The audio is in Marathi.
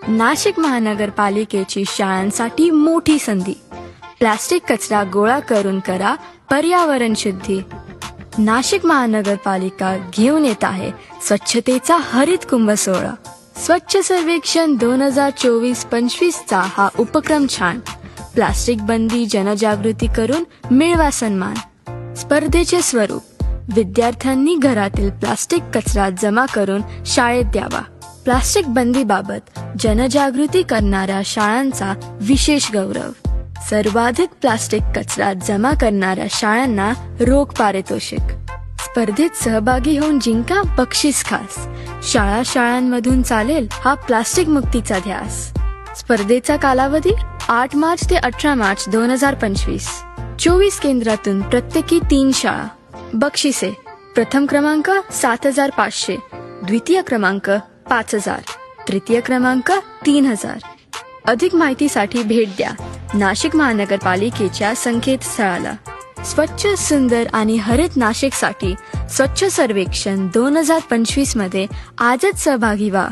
नाशिक महानगरपालिकेची शाळांसाठी मोठी संधी. प्लास्टिक कचरा गोळा करून करा पर्यावरण शुद्धी. नाशिक महानगरपालिका घेऊन येत आहे स्वच्छतेचा हरित कुंभ सोहळा. स्वच्छ सर्वेक्षण 2024-25 चा हा उपक्रम छान. प्लास्टिक बंदी जनजागृती करून मिळवा सन्मान. स्पर्धेचे स्वरूप: विद्यार्थ्यांनी घरातील प्लास्टिक कचरा जमा करून शाळेत द्यावा. प्लास्टिक बंदीबाबत जनजागृती करणाऱ्या शाळांचा विशेष गौरव. सर्वाधिक प्लास्टिक कचरा जमा करणाऱ्या शाळांना रोख पारितोषिक. स्पर्धेत सहभागी होऊन जिंका बक्षीस खास. शाळांमधून चालेल हा प्लास्टिक मुक्तीचा ध्यास. स्पर्धेचा कालावधी 8 मार्च ते 18 मार्च 2025. 24 केंद्रातून प्रत्येकी 3 शाळा. बक्षिसे: प्रथम क्रमांक 7,500, द्वितीय क्रमांक 5,000, तृतीय क्रमांक 3,000. अधिक माहितीसाठी भेट द्या नाशिक महानगरपालिकेच्या संकेतस्थळाला. स्वच्छ, सुंदर आणि हरित नाशिकसाठी स्वच्छ सर्वेक्षण 2025 मध्ये आजच सहभागी व्हा.